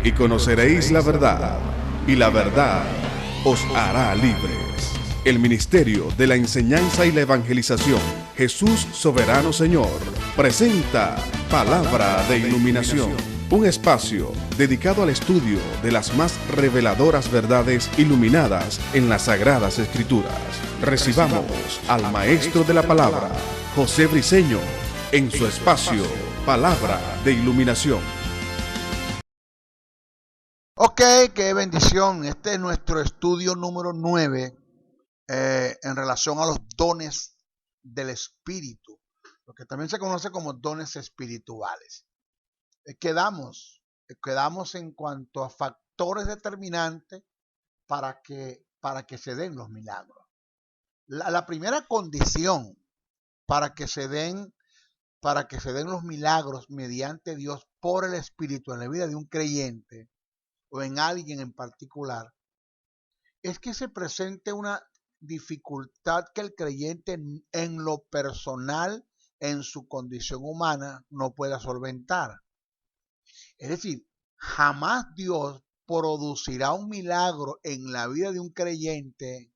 y conoceréis la verdad, y la verdad os hará libres. El Ministerio de la Enseñanza y la Evangelización, Jesús Soberano Señor, presenta Palabra de Iluminación, un espacio dedicado al estudio de las más reveladoras verdades iluminadas en las Sagradas Escrituras. Recibamos al Maestro de la Palabra, José Briceño, en su espacio Palabra de Iluminación. Ok, qué bendición. Este es nuestro estudio número 9 en relación a los dones del Espíritu, lo que también se conoce como dones espirituales. Quedamos en cuanto a factores determinantes para que se den los milagros. La primera condición para que se den los milagros mediante Dios por el Espíritu en la vida de un creyente o en alguien en particular, es que se presente una dificultad que el creyente en lo personal, en su condición humana, no pueda solventar. Es decir, jamás Dios producirá un milagro en la vida de un creyente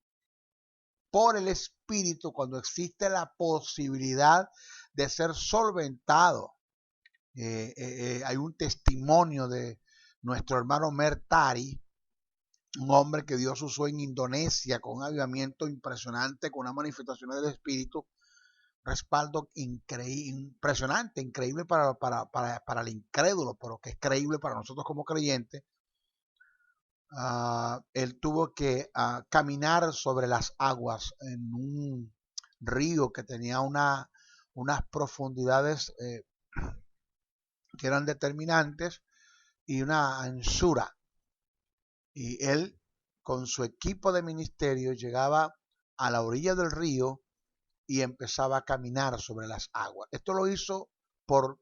por el Espíritu cuando existe la posibilidad de ser solventado. Hay un testimonio de nuestro hermano Mertari, un hombre que Dios usó en Indonesia con un avivamiento impresionante, con unas manifestaciones del Espíritu, respaldo impresionante, increíble para el incrédulo, pero que es creíble para nosotros como creyentes. Él tuvo que caminar sobre las aguas en un río que tenía unas profundidades que eran determinantes y una anchura. Y él, con su equipo de ministerio, llegaba a la orilla del río y empezaba a caminar sobre las aguas. Esto lo hizo por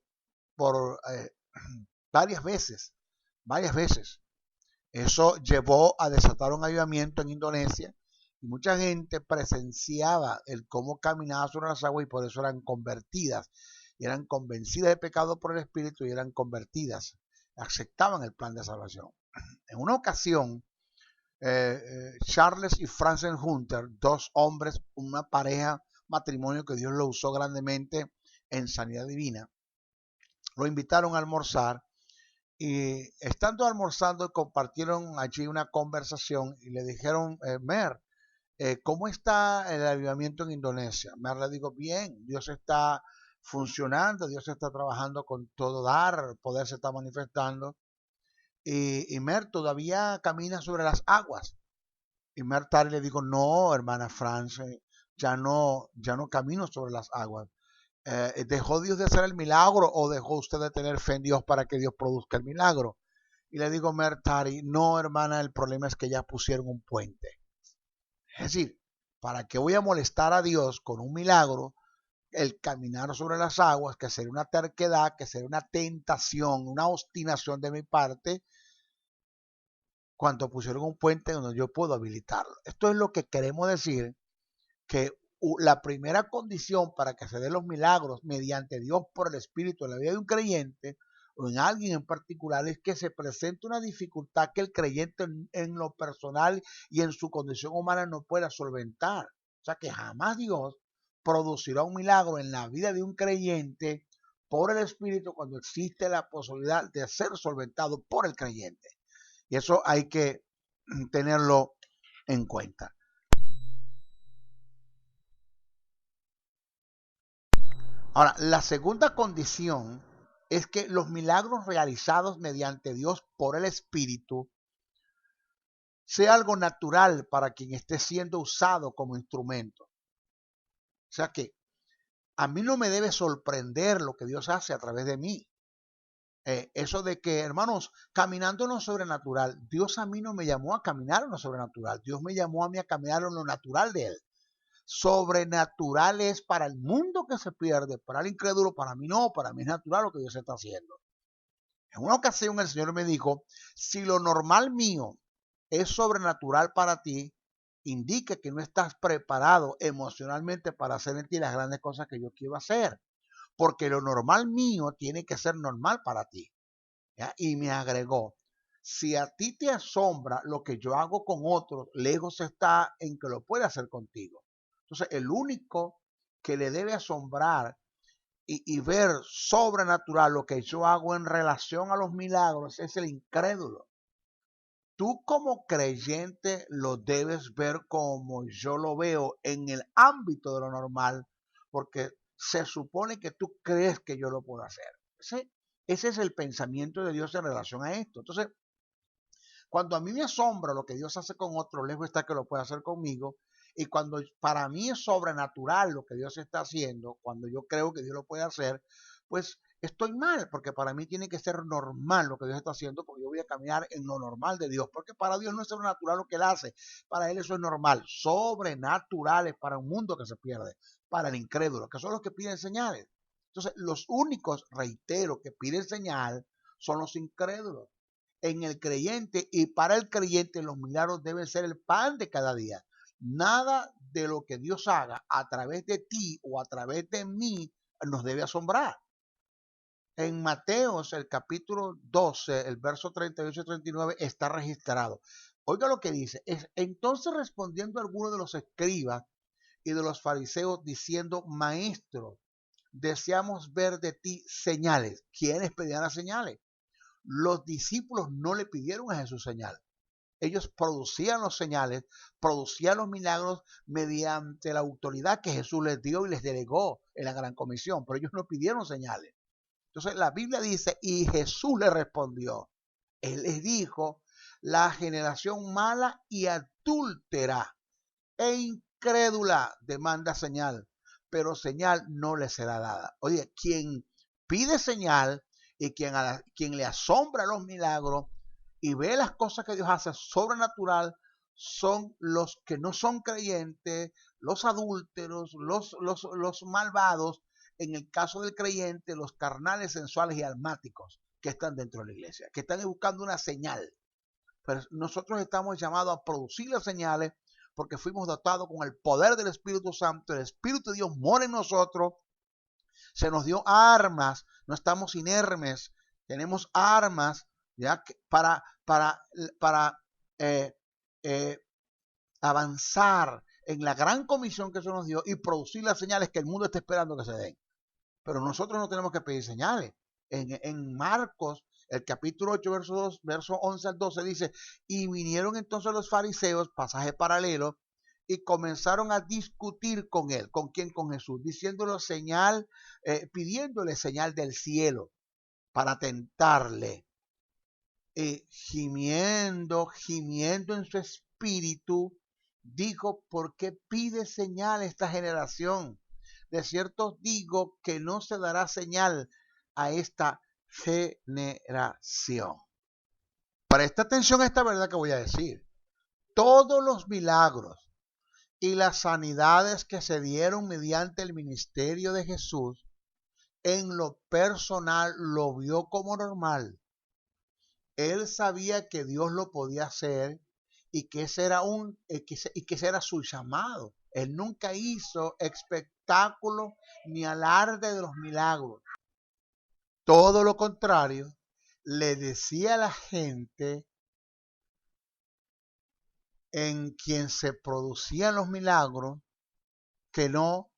varias veces. Eso llevó a desatar un avivamiento en Indonesia y mucha gente presenciaba el cómo caminaba sobre las aguas y por eso eran convertidas. Y eran convencidas de pecado por el Espíritu y eran convertidas. Aceptaban el plan de salvación. En una ocasión, Charles y Frances Hunter, dos hombres, una pareja, matrimonio que Dios lo usó grandemente en sanidad divina, lo invitaron a almorzar y estando almorzando compartieron allí una conversación y le dijeron, Mer, ¿cómo está el avivamiento en Indonesia? Mer le dijo, bien, Dios está funcionando, Dios está trabajando con todo dar, el poder se está manifestando. Y Mer todavía camina sobre las aguas. Y Mertari le dijo, no, hermana France, ya no camino sobre las aguas. ¿Dejó Dios de hacer el milagro o dejó usted de tener fe en Dios para que Dios produzca el milagro? Y le digo, Mertari, no, hermana, el problema es que ya pusieron un puente. Es decir, ¿para qué voy a molestar a Dios con un milagro? El caminar sobre las aguas, que sería una terquedad, que sería una tentación, una obstinación de mi parte, cuando pusieron un puente donde yo puedo habilitarlo. Esto es lo que queremos decir, que la primera condición para que se den los milagros mediante Dios por el Espíritu en la vida de un creyente o en alguien en particular es que se presente una dificultad que el creyente en lo personal y en su condición humana no pueda solventar. O sea que jamás Dios producirá un milagro en la vida de un creyente por el Espíritu cuando existe la posibilidad de ser solventado por el creyente. Y eso hay que tenerlo en cuenta. Ahora, la segunda condición es que los milagros realizados mediante Dios por el Espíritu sea algo natural para quien esté siendo usado como instrumento. O sea que a mí no me debe sorprender lo que Dios hace a través de mí. Eso de que, hermanos, caminando en lo sobrenatural, Dios a mí no me llamó a caminar en lo sobrenatural, Dios me llamó a mí a caminar en lo natural de Él. Sobrenatural es para el mundo que se pierde, para el incrédulo, para mí no, para mí es natural lo que Dios está haciendo. En una ocasión el Señor me dijo, si lo normal mío es sobrenatural para ti, indica que no estás preparado emocionalmente para hacer en ti las grandes cosas que yo quiero hacer. Porque lo normal mío tiene que ser normal para ti. ¿Ya? Y me agregó, Si a ti te asombra lo que yo hago con otros, lejos está en que lo pueda hacer contigo. Entonces, el único que le debe asombrar y ver sobrenatural lo que yo hago en relación a los milagros es el incrédulo. Tú como creyente lo debes ver como yo lo veo en el ámbito de lo normal, porque se supone que tú crees que yo lo puedo hacer. Ese es el pensamiento de Dios en relación a esto. Entonces, cuando a mí me asombra lo que Dios hace con otro, lejos está que lo puede hacer conmigo. Y cuando para mí es sobrenatural lo que Dios está haciendo, cuando yo creo que Dios lo puede hacer, pues estoy mal, porque para mí tiene que ser normal lo que Dios está haciendo, porque yo voy a caminar en lo normal de Dios, porque para Dios no es sobrenatural lo que Él hace, para Él eso es normal. Sobrenatural es para un mundo que se pierde, para el incrédulo, que son los que piden señales. Entonces, los únicos, reitero, que piden señal son los incrédulos. En el creyente y para el creyente los milagros deben ser el pan de cada día. Nada de lo que Dios haga a través de ti o a través de mí nos debe asombrar. En Mateos, el capítulo 12, el verso 38 y 39 está registrado. Oiga lo que dice. Entonces respondiendo algunos de los escribas y de los fariseos diciendo, maestro, deseamos ver de ti señales. ¿Quiénes pedían las señales? Los discípulos no le pidieron a Jesús señal. Ellos producían los señales, producían los milagros mediante la autoridad que Jesús les dio y les delegó en la gran comisión, pero ellos no pidieron señales. Entonces la Biblia dice, y Jesús le respondió, Él les dijo, la generación mala y adúltera e incrédula demanda señal, pero señal no le será dada. Oye, quien pide señal y quien le asombra los milagros y ve las cosas que Dios hace sobrenatural son los que no son creyentes, los adúlteros, los malvados, en el caso del creyente, los carnales, sensuales y almáticos que están dentro de la iglesia, que están buscando una señal. Pero nosotros estamos llamados a producir las señales porque fuimos dotados con el poder del Espíritu Santo, el Espíritu de Dios mora en nosotros, se nos dio armas, no estamos inermes, tenemos armas ya para eh, eh, avanzar en la gran comisión que se nos dio y producir las señales que el mundo está esperando que se den. Pero nosotros no tenemos que pedir señales. En Marcos, el capítulo 8, verso 2, verso 11 al 12 dice, y vinieron entonces los fariseos, pasaje paralelo, y comenzaron a discutir con él. ¿Con quién? Con Jesús, diciéndole señal, pidiéndole señal del cielo para tentarle. Gimiendo en su espíritu, dijo, ¿por qué pide señal esta generación? De cierto os digo que no se dará señal a esta generación. Presta atención a esta verdad que voy a decir. Todos los milagros y las sanidades que se dieron mediante el ministerio de Jesús, en lo personal lo vio como normal. Él sabía que Dios lo podía hacer y que ese era su llamado. Él nunca hizo espectáculo ni alarde de los milagros. Todo lo contrario, le decía a la gente en quien se producían los milagros que no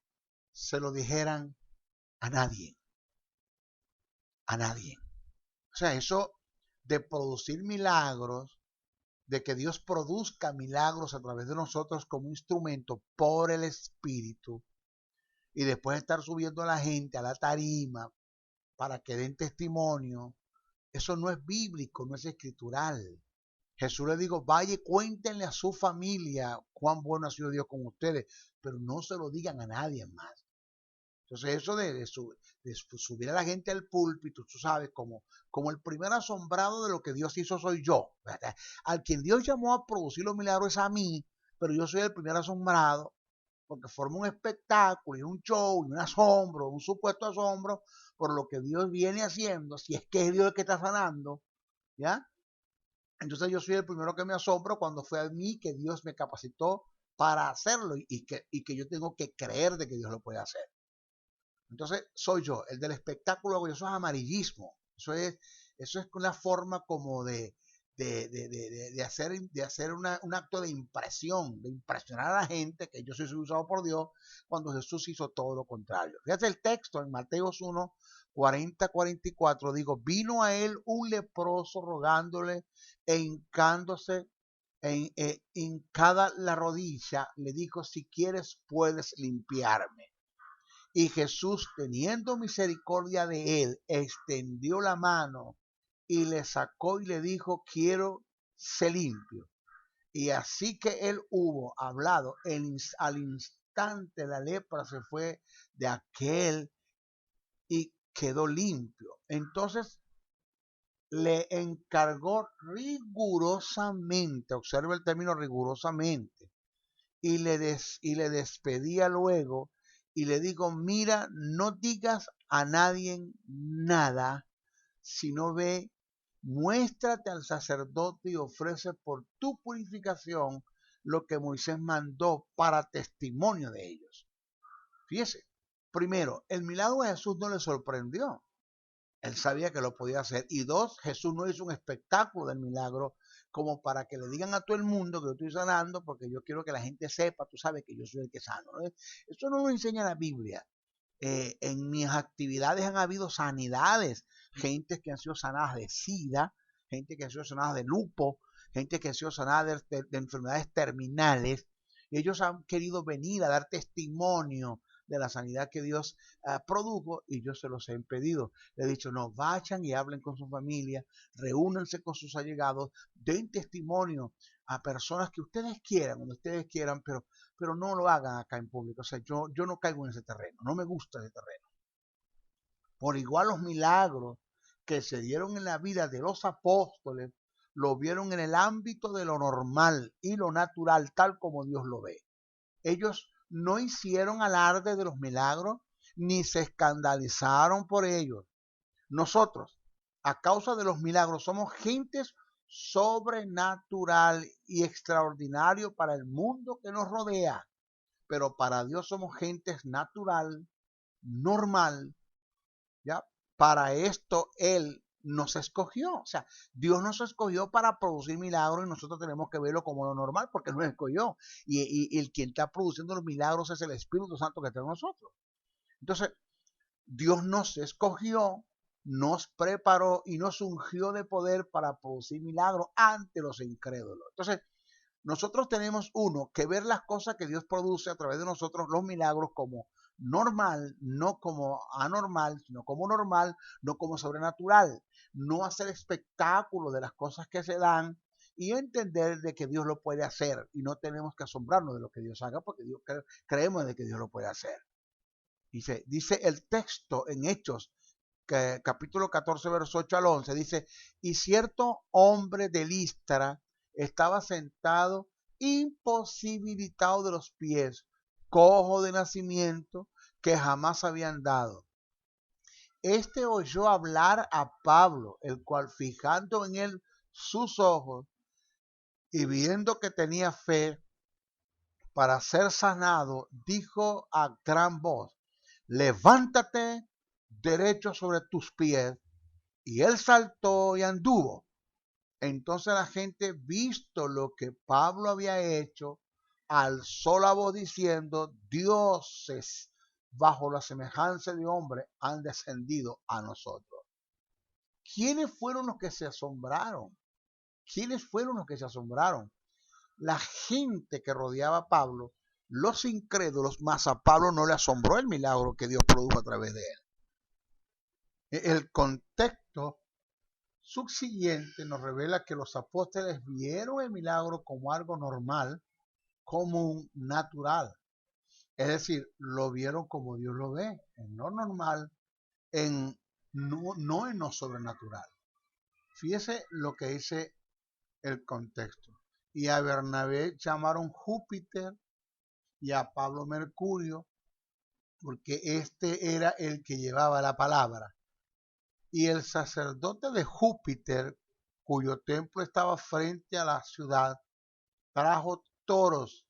se lo dijeran a nadie. A nadie. O sea, eso de producir milagros, de que Dios produzca milagros a través de nosotros como instrumento por el Espíritu, y después estar subiendo a la gente a la tarima para que den testimonio, eso no es bíblico, no es escritural. Jesús le dijo, vaya y cuéntenle a su familia cuán bueno ha sido Dios con ustedes, pero no se lo digan a nadie más. Entonces eso de subir a la gente al púlpito, tú sabes, como el primer asombrado de lo que Dios hizo soy yo, ¿verdad? Al quien Dios llamó a producir los milagros es a mí, pero yo soy el primer asombrado, porque forma un espectáculo y un show y un asombro, un supuesto asombro por lo que Dios viene haciendo, si es que es Dios el que está sanando, ¿ya? Entonces yo soy el primero que me asombro cuando fue a mí que Dios me capacitó para hacerlo y que yo tengo que creer de que Dios lo puede hacer. Entonces soy yo, el del espectáculo, eso es amarillismo, eso es una forma como de de hacer un acto de impresión, de impresionar a la gente que yo soy usado por Dios, cuando Jesús hizo todo lo contrario. Fíjate el texto en Mateos 1, 40-44, digo, vino a él un leproso rogándole e hincándose, hincada la rodilla, le dijo, si quieres puedes limpiarme. Y Jesús, teniendo misericordia de él, extendió la mano y le sacó y le dijo, quiero ser limpio. Y así que él hubo hablado, al instante la lepra se fue de aquel y quedó limpio. Entonces le encargó rigurosamente, observa el término rigurosamente, y le despedía luego y le digo, mira, no digas a nadie nada, sino ve, muéstrate al sacerdote y ofrece por tu purificación lo que Moisés mandó para testimonio de ellos. Fíjese, primero, el milagro de Jesús no le sorprendió. Él sabía que lo podía hacer. Y dos, Jesús no hizo un espectáculo del milagro como para que le digan a todo el mundo que yo estoy sanando, porque yo quiero que la gente sepa, tú sabes que yo soy el que sano, ¿no? Eso no lo enseña la Biblia. En mis actividades han habido sanidades, gente que han sido sanadas de SIDA, gente que han sido sanadas de lupo, gente que han sido sanadas de enfermedades terminales. Y ellos han querido venir a dar testimonio de la sanidad que Dios produjo, y yo se los he impedido. Le he dicho, no, vayan y hablen con su familia, reúnanse con sus allegados, den testimonio a personas que ustedes quieran, donde ustedes quieran, pero no lo hagan acá en público. O sea, yo no caigo en ese terreno, no me gusta ese terreno. Por igual los milagros que se dieron en la vida de los apóstoles, lo vieron en el ámbito de lo normal y lo natural, tal como Dios lo ve. Ellos no hicieron alarde de los milagros, ni se escandalizaron por ellos. Nosotros, a causa de los milagros, somos gentes sobrenatural y extraordinario para el mundo que nos rodea, pero para Dios somos gentes natural, normal, ¿ya? Para esto Él nos escogió, o sea, Dios nos escogió para producir milagros y nosotros tenemos que verlo como lo normal porque Él nos escogió y el quien está produciendo los milagros es el Espíritu Santo que está en nosotros. Entonces, Dios nos escogió, nos preparó y nos ungió de poder para producir milagros ante los incrédulos. Entonces, nosotros tenemos que ver las cosas que Dios produce a través de nosotros, los milagros, como normal, no como anormal, sino como normal, no como sobrenatural. No hacer espectáculo de las cosas que se dan y entender de que Dios lo puede hacer y no tenemos que asombrarnos de lo que Dios haga porque creemos de que Dios lo puede hacer. Dice el texto en Hechos, capítulo 14, verso 8 al 11, dice, y cierto hombre de Listra estaba sentado imposibilitado de los pies, cojo de nacimiento, que jamás había andado. Este oyó hablar a Pablo, el cual fijando en él sus ojos y viendo que tenía fe para ser sanado, dijo a gran voz, levántate derecho sobre tus pies. Y él saltó y anduvo. Entonces la gente, visto lo que Pablo había hecho, alzó la voz diciendo, dioses bajo la semejanza de hombre han descendido a nosotros. ¿Quiénes fueron los que se asombraron? ¿Quiénes fueron los que se asombraron? La gente que rodeaba a Pablo, los incrédulos, más a Pablo no le asombró el milagro que Dios produjo a través de él. El contexto subsiguiente nos revela que los apóstoles vieron el milagro como algo normal, común, natural. Es decir, lo vieron como Dios lo ve, en lo normal, no en lo sobrenatural. Fíjese lo que dice el contexto. Y a Bernabé llamaron Júpiter y a Pablo Mercurio, porque este era el que llevaba la palabra. Y el sacerdote de Júpiter, cuyo templo estaba frente a la ciudad, trajo toros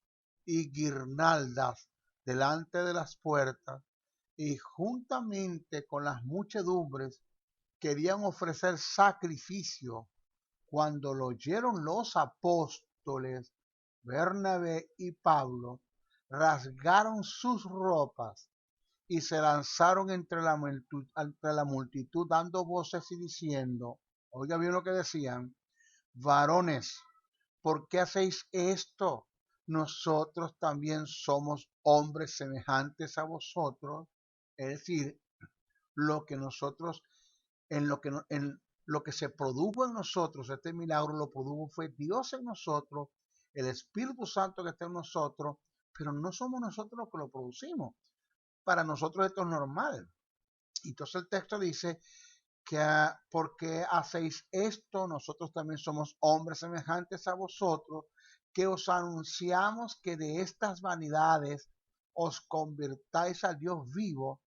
y guirnaldas delante de las puertas, y juntamente con las muchedumbres querían ofrecer sacrificio cuando lo oyeron los apóstoles, Bernabé y Pablo, rasgaron sus ropas y se lanzaron entre la multitud dando voces y diciendo, oiga bien lo que decían, varones, ¿por qué hacéis esto? Nosotros también somos hombres semejantes a vosotros. Es decir, lo que nosotros, en lo que se produjo en nosotros, este milagro lo produjo fue Dios en nosotros, el Espíritu Santo que está en nosotros, pero no somos nosotros los que lo producimos. Para nosotros esto es normal. Entonces el texto dice que porque hacéis esto, nosotros también somos hombres semejantes a vosotros, que os anunciamos que de estas vanidades os convirtáis al Dios vivo,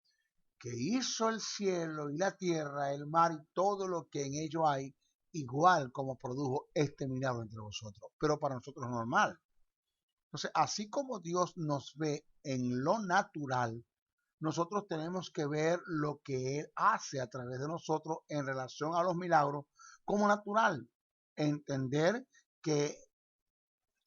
que hizo el cielo y la tierra, el mar y todo lo que en ello hay, igual como produjo este milagro entre vosotros. Pero para nosotros es normal. Entonces, así como Dios nos ve en lo natural, nosotros tenemos que ver lo que Él hace a través de nosotros en relación a los milagros como natural. Entender que,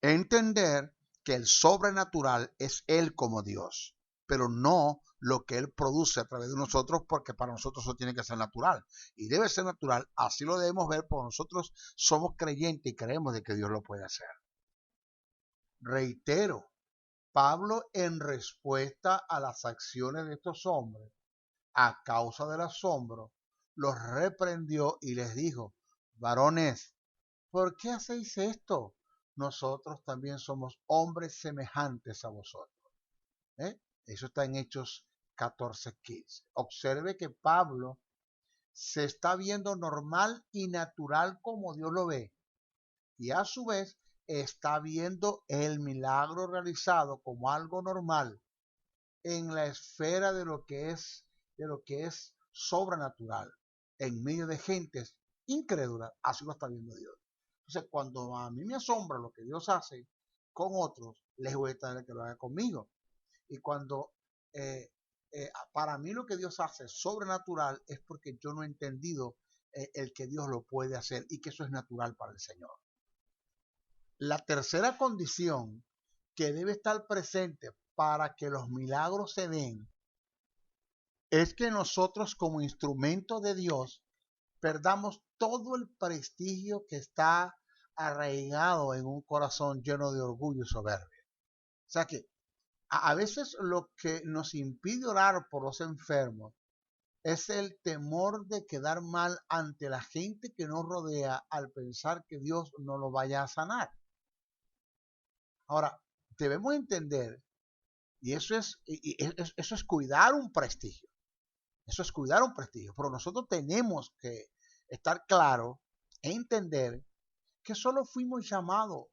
entender que el sobrenatural es Él como Dios, pero no lo que Él produce a través de nosotros, porque para nosotros eso tiene que ser natural. Y debe ser natural, así lo debemos ver, porque nosotros somos creyentes y creemos de que Dios lo puede hacer. Reitero, Pablo, en respuesta a las acciones de estos hombres, a causa del asombro, los reprendió y les dijo, varones, ¿por qué hacéis esto? Nosotros también somos hombres semejantes a vosotros. Eso está en Hechos 14:15. Observe que Pablo se está viendo normal y natural como Dios lo ve, y a su vez está viendo el milagro realizado como algo normal en la esfera de lo que es sobrenatural, en medio de gentes incrédulas. Así lo está viendo Dios. Entonces, cuando a mí me asombra lo que Dios hace con otros, les voy a traer que lo haga conmigo. Y cuando para mí lo que Dios hace sobrenatural es porque yo no he entendido el que Dios lo puede hacer y que eso es natural para el Señor. La tercera condición que debe estar presente para que los milagros se den es que nosotros como instrumento de Dios perdamos todo el prestigio que está arraigado en un corazón lleno de orgullo y soberbia. O sea que a veces lo que nos impide orar por los enfermos es el temor de quedar mal ante la gente que nos rodea al pensar que Dios no lo vaya a sanar. Ahora, debemos entender, y eso es cuidar un prestigio. Eso es cuidar un prestigio. Pero nosotros tenemos que estar claros e entender que solo fuimos llamados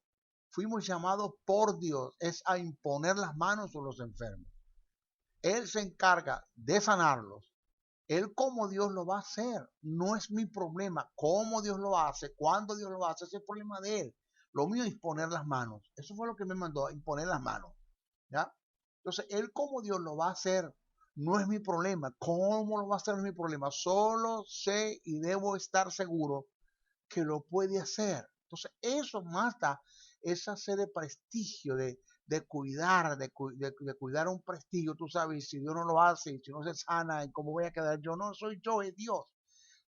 por Dios, es a imponer las manos a los enfermos. Él se encarga de sanarlos. Él como Dios lo va a hacer. No es mi problema cómo Dios lo hace, cuándo Dios lo hace, ese es el problema de Él. Lo mío es imponer las manos. Eso fue lo que me mandó, imponer las manos. ¿Ya? Entonces, Él como Dios lo va a hacer. No es mi problema. ¿Cómo lo va a hacer? No es mi problema. Solo sé y debo estar seguro que lo puede hacer. Entonces, eso mata esa sed de prestigio, de cuidar un prestigio. Tú sabes, si Dios no lo hace, si no se sana, ¿cómo voy a quedar yo? No soy yo, es Dios.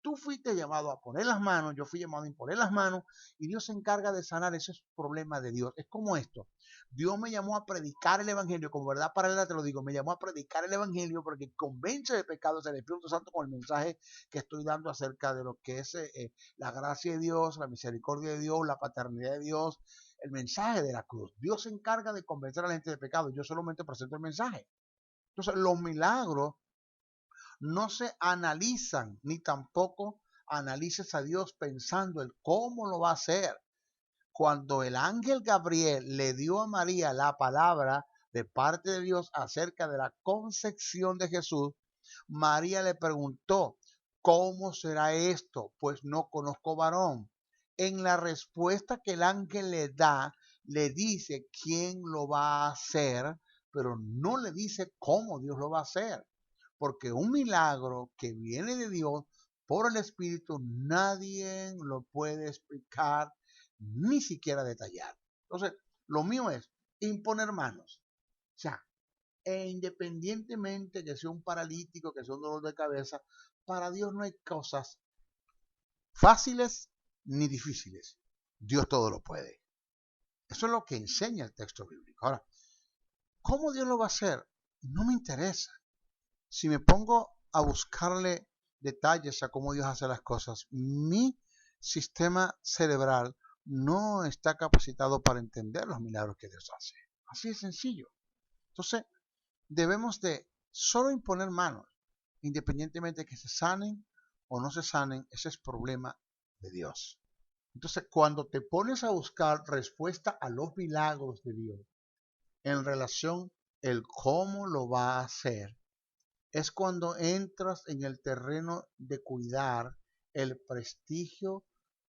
Tú fuiste llamado a poner las manos, yo fui llamado a imponer las manos y Dios se encarga de sanar. Ese es problema de Dios. Es como esto. Dios me llamó a predicar el evangelio, como verdad paralela te lo digo, me llamó a predicar el evangelio porque convence de pecados el Espíritu Santo con el mensaje que estoy dando acerca de lo que es la gracia de Dios, la misericordia de Dios, la paternidad de Dios, el mensaje de la cruz. Dios se encarga de convencer a la gente de pecado, yo solamente presento el mensaje. Entonces, los milagros no se analizan, ni tampoco analices a Dios pensando en cómo lo va a hacer. Cuando el ángel Gabriel le dio a María la palabra de parte de Dios acerca de la concepción de Jesús, María le preguntó, ¿cómo será esto? Pues no conozco varón. En la respuesta que el ángel le da, le dice quién lo va a hacer, pero no le dice cómo Dios lo va a hacer. Porque un milagro que viene de Dios por el Espíritu, nadie lo puede explicar, ni siquiera detallar. Entonces, lo mío es imponer manos. O sea, independientemente que sea un paralítico, que sea un dolor de cabeza, para Dios no hay cosas fáciles ni difíciles. Dios todo lo puede. Eso es lo que enseña el texto bíblico. Ahora, ¿cómo Dios lo va a hacer? No me interesa. Si me pongo a buscarle detalles a cómo Dios hace las cosas, mi sistema cerebral no está capacitado para entender los milagros que Dios hace. Así de sencillo. Entonces, debemos de solo imponer manos, independientemente de que se sanen o no se sanen, ese es problema de Dios. Entonces, cuando te pones a buscar respuesta a los milagros de Dios en relación el cómo lo va a hacer, es cuando entras en el terreno de cuidar el prestigio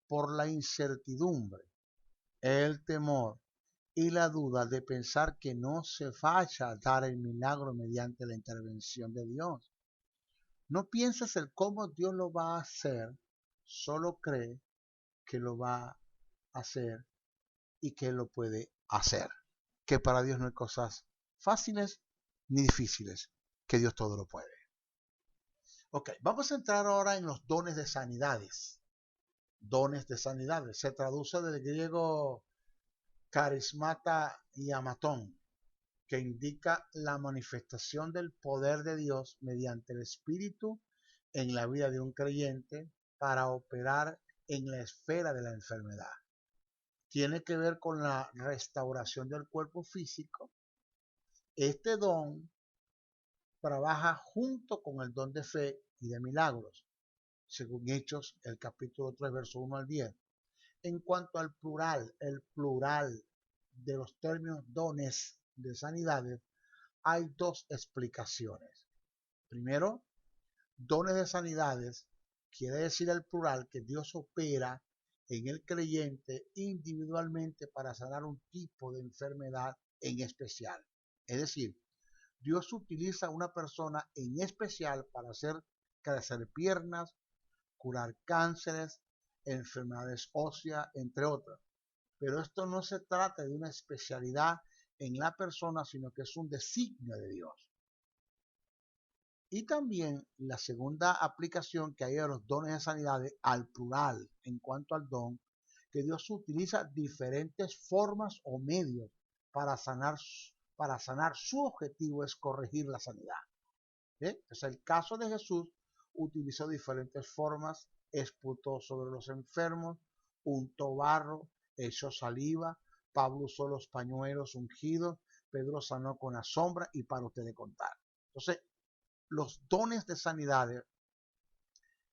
por la incertidumbre, el temor y la duda de pensar que no se vaya a dar el milagro mediante la intervención de Dios. No pienses el cómo Dios lo va a hacer, solo cree que lo va a hacer y que lo puede hacer. Que para Dios no hay cosas fáciles ni difíciles, que Dios todo lo puede. Ok, vamos a entrar ahora en los dones de sanidades. Dones de sanidades. Se traduce del griego carismata y amatón, que indica la manifestación del poder de Dios mediante el Espíritu en la vida de un creyente para operar en la esfera de la enfermedad. Tiene que ver con la restauración del cuerpo físico. Este don trabaja junto con el don de fe y de milagros, según Hechos, el capítulo 3, verso 1 al 10. En cuanto al plural, el plural de los términos dones de sanidades, hay dos explicaciones. Primero, dones de sanidades quiere decir el plural que Dios opera en el creyente individualmente para sanar un tipo de enfermedad en especial. Es decir, Dios utiliza a una persona en especial para hacer crecer piernas, curar cánceres, enfermedades óseas, entre otras. Pero esto no se trata de una especialidad en la persona, sino que es un designio de Dios. Y también la segunda aplicación que hay de los dones de sanidades al plural en cuanto al don, que Dios utiliza diferentes formas o medios para sanar su objetivo es corregir la sanidad. Entonces, el caso de Jesús utilizó diferentes formas, esputó sobre los enfermos, untó barro, echó saliva, Pablo usó los pañuelos ungidos, Pedro sanó con la sombra y para usted de contar. Entonces, los dones de sanidades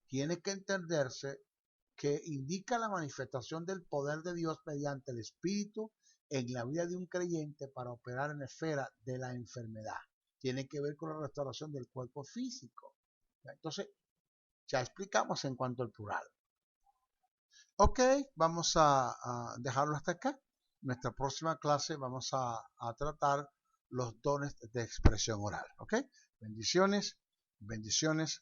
tiene que entenderse que indica la manifestación del poder de Dios mediante el Espíritu en la vida de un creyente para operar en la esfera de la enfermedad. Tiene que ver con la restauración del cuerpo físico. Entonces, ya explicamos en cuanto al plural. Ok, vamos a dejarlo hasta acá. En nuestra próxima clase vamos a tratar los dones de expresión oral. Ok, bendiciones, bendiciones,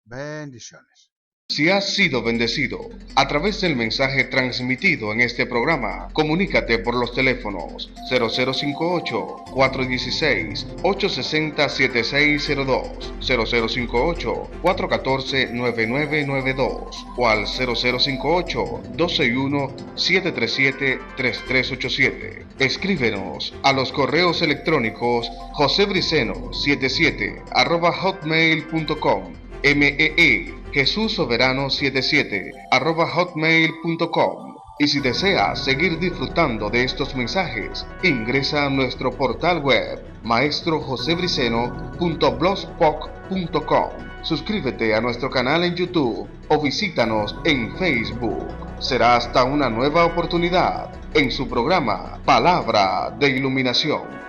bendiciones. Si has sido bendecido a través del mensaje transmitido en este programa, comunícate por los teléfonos 0058-416-860-7602, 0058-414-9992 o al 0058-261-737-3387. Escríbenos a los correos electrónicos josebriceno77@hotmail.com, Jesús Soberano 77 @hotmail.com. Y si deseas seguir disfrutando de estos mensajes, ingresa a nuestro portal web maestrojosebriceno.blogspot.com. Suscríbete a nuestro canal en YouTube o visítanos en Facebook. Será hasta una nueva oportunidad en su programa Palabra de Iluminación.